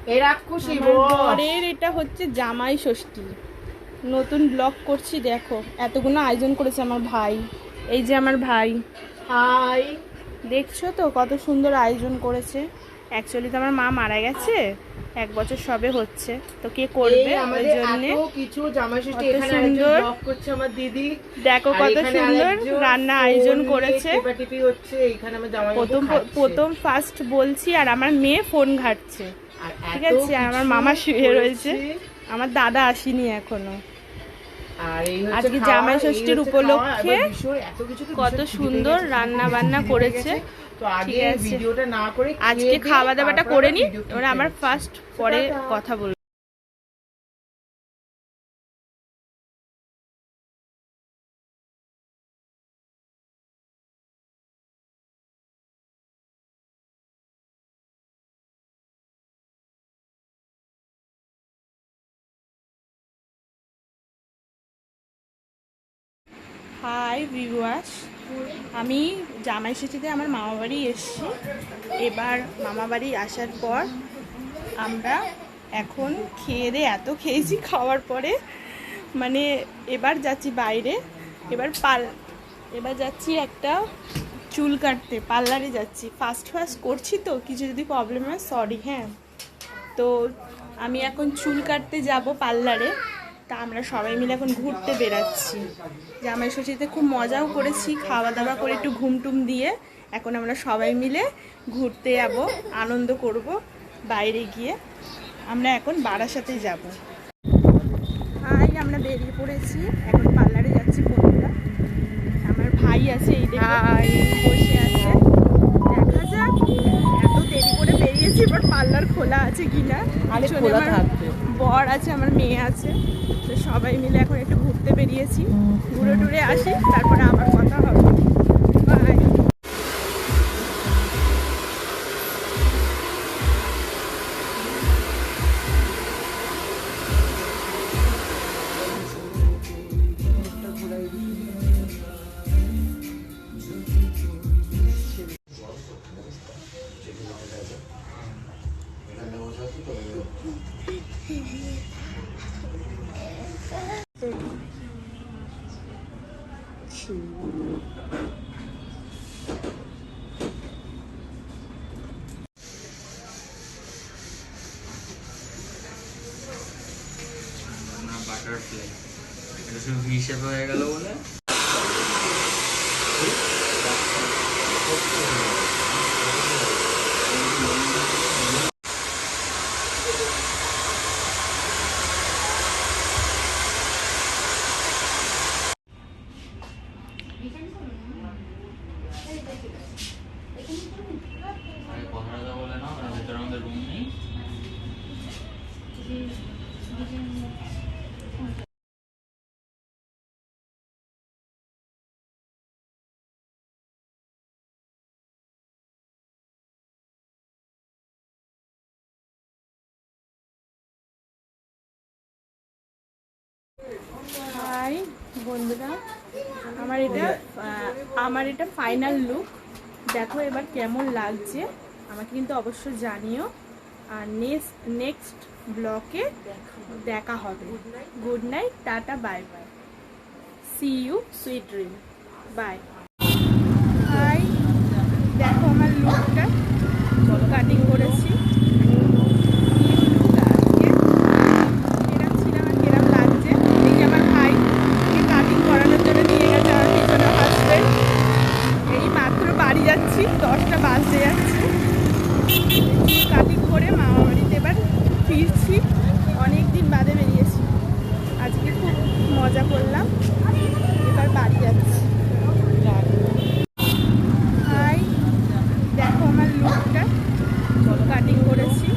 বরের এটা হচ্ছে জামাই ষষ্ঠী, নতুন ব্লগ করছি। দেখো এতগুলো আয়োজন করেছে আমার ভাই, এই যে আমার ভাই। হাই, দেখছো তো কত সুন্দর আয়োজন করেছে। অ্যাকচুয়ালি তো আমার মা মারা গেছে, 1 বছর সবে হচ্ছে, তো কে করবে ওই জন্য কিছু জামাই ষষ্ঠী এখানে সুন্দর ব্লগ করছে আমার দিদি। দেখো কত সুন্দর রান্না আয়োজন করেছে। টিপাটিপি হচ্ছে এখানে আমার জামাই প্রথম ফার্স্ট বলছি, আর আমার মেয়ে ফোন ঘাটছে, ঠিক আছে। আর আমার মামা শুয়ে রয়েছে, আমার দাদা আসেনি এখনো। আজকে জামাই ষষ্ঠীর উপলক্ষে কত সুন্দর রান্না বান্না করেছে। ঠিক আছে, আজকে খাওয়া দাওয়াটা করে নি, এবার আমার ফার্স্ট পরে কথা বলবো। হাই ভিউয়ার্স, আমি জামাই ষষ্ঠীতে আমার মামা বাড়ি এসেছি। এবার মামা বাড়ি আসার পর আমরা এখন খেয়ে দিয়ে এত খেয়েছি, খাওয়ার পরে মানে এবার যাচ্ছি বাইরে। এবার যাচ্ছি একটা চুল কাটতে, পার্লারে যাচ্ছি। ফার্স্ট করছি তো, কিছু যদি প্রবলেম হয় সরি, হ্যাঁ। তো আমি এখন চুল কাটতে যাব পার্লারে, তা আমরা সবাই মিলে এখন ঘুরতে বেরাচ্ছি। জামাই ষষ্ঠীতে খুব মজাও করেছি, খাওয়া দাওয়া করে একটু ঘুমটুম দিয়ে এখন আমরা সবাই মিলে ঘুরতে যাব, আনন্দ করব। বাইরে গিয়ে আমরা এখন বারাসাতে যাব। হাই, আমরা বেরিয়ে পড়েছি, এখন পার্লারে যাচ্ছি বন্ধুরা। আমার ভাই আছে, এই বসে আছে, দেখা যাক। এত দেরি করে বেরিয়েছি, এবার পার্লার খোলা আছে কিনা। বর আছে, আমার মেয়ে আছে, তো সবাই মিলে এখন একটু ঘুরতে বেরিয়েছি। ঘুরে টুরে আসি, তারপরে আবার কথা হবে। বাই। বাটারফ্লাই এটা শুধু হিসেবে হয়ে গেল বলে। কথাটা বলে না, ভেতরে আমাদের রুম নেই। হাই বন্ধুরা, আমার এটা ফাইনাল লুক। দেখো এবার কেমন লাগছে আমাকে কিন্তু অবশ্যই জানিও। আর নেক্সট ব্লকে দেখা হবে। Good night, tata, bye bye, see you, sweet dream, bye. Hi, দেখো আমার লুকটা, কাটিং করেছি। যাচ্ছি 10টা বাজতে যাচ্ছে, কাটিং করে মামা বাড়িতে এবার ফিরছি। অনেকদিন বাদে বেরিয়েছি, আজকে খুব মজা করলাম, এবার বাড়ি যাচ্ছি। হাই, দেখো আমার লুকটা, কাটিং করেছি।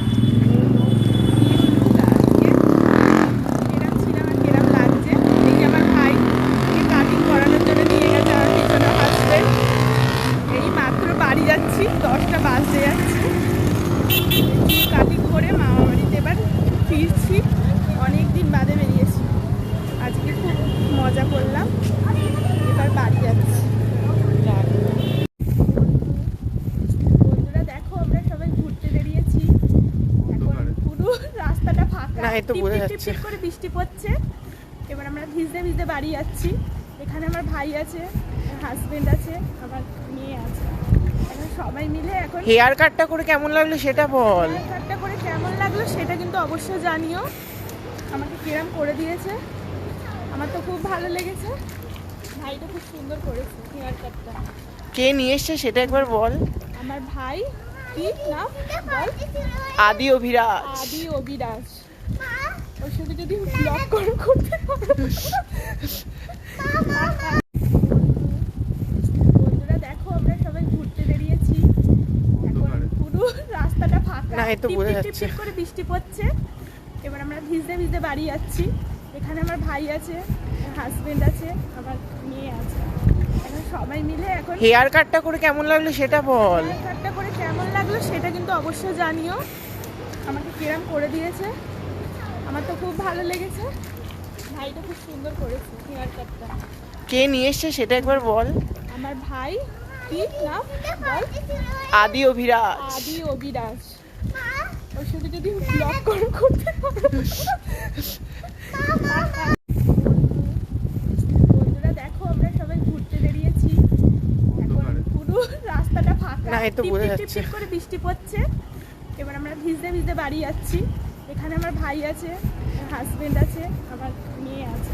যাচ্ছি 10টা বাজতে যাচ্ছে, কাটিং করে মামা বাড়িতে এবার ফিরছি। অনেকদিন বাদে বেরিয়েছি, আজকে খুব মজা করলাম, এবার বাড়ি যাচ্ছি। বন্ধুরা দেখো আমরা সবাই ঘুরতে বেরিয়েছি, এখন পুরো এই তো বোঝা যাচ্ছে। টিপ করে বৃষ্টি পড়ছে। এবার আমরা ভিজতে ভিজতে বাড়ি যাচ্ছি। এখানে আমার ভাই আছে, হাজবেন্ড আছে, আমার মেয়ে আছে। এখন সবাই মিলে এখন হেয়ার কাটটা করে কেমন লাগলো সেটা বল। হেয়ার কাটটা করে কেমন লাগলো সেটা কিন্তু অবশ্যই জানিও। আমাকে কিরম করে দিয়েছে, আমার তো খুব ভালো লেগেছে। ভাইটা খুব সুন্দর করেছে হেয়ার কাটটা। কে নিয়ে এসছে সেটা একবার বল। আমার ভাই, কি নাম বল? আদি অভিরাজ। আদি অবিরাজ। ওর সাথে যদি ব্লগ করতে পারো। বন্ধুরা দেখো, আমরা সবাই ঘুরতে বেরিয়েছি। এখন পুরো রাস্তাটা ফাঁকা। না, এই তো বোঝা টিপ যাচ্ছে। করে বৃষ্টি পড়ছে। এবার আমরা ভিজতে ভিজতে বাড়ি যাচ্ছি। এখানে আমার ভাই আছে, হাজবেন্ড আছে, আমার মেয়ে আছে। এখন সবাই মিলে এখন হেয়ার কাটটা করে কেমন লাগলো সেটা বল। হেয়ার কাটটা করে কেমন লাগলো সেটা কিন্তু অবশ্যই জানিও। আমাকে কিরম করে দিয়েছে, আমার তো খুব ভালো লেগেছে। ভাইটা খুব সুন্দর করেছে হেয়ার কাটটা। কে নিয়ে এসছে সেটা একবার বল। আমার ভাই, কি নাম বল? আদি অভিরাজ। আদি অবিরাজ। ওর সাথে যদি ব্লগ করতে পারো। বন্ধুরা দেখো, আমরা সবাই ঘুরতে বেরিয়েছি। এখন পুরো রাস্তাটা ফাঁকা। না, এই তো বোঝা টিপ যাচ্ছে। করে বৃষ্টি পড়ছে। এবার আমরা ভিজতে ভিজতে বাড়ি যাচ্ছি। এখানে আমার ভাই আছে, হাজবেন্ড আছে, আমার মেয়ে আছে।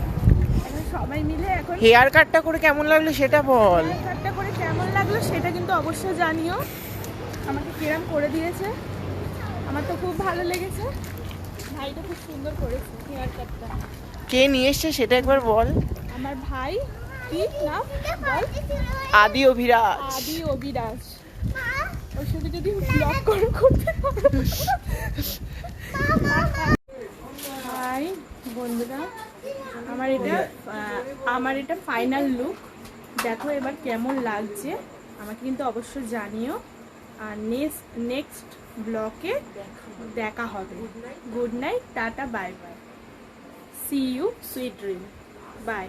এখন সবাই মিলে এখন হেয়ার কাটটা করে কেমন লাগলো সেটা বল। হেয়ার কাটটা করে কেমন লাগলো সেটা কিন্তু অবশ্যই জানিও। আমাকে কিরম করে দিয়েছে, আমার তো খুব ভালো লেগেছে। ভাইটা খুব সুন্দর করেছে হেয়ার কাটটা। কে নিয়ে এসছে সেটা একবার বল। আমার ভাই, কি নাম বল? আদি অভিরাজ। আদি অবিরাজ। ওর সাথে যদি ব্লগ করতে পারো। হাই বন্ধুরা, আমার এটা ফাইনাল লুক। দেখো এবার কেমন লাগছে আমাকে কিন্তু অবশ্যই জানিও। আর নেক্সট ব্লগে দেখা হবে। Good night, tata, bye bye, see you, sweet dream, by.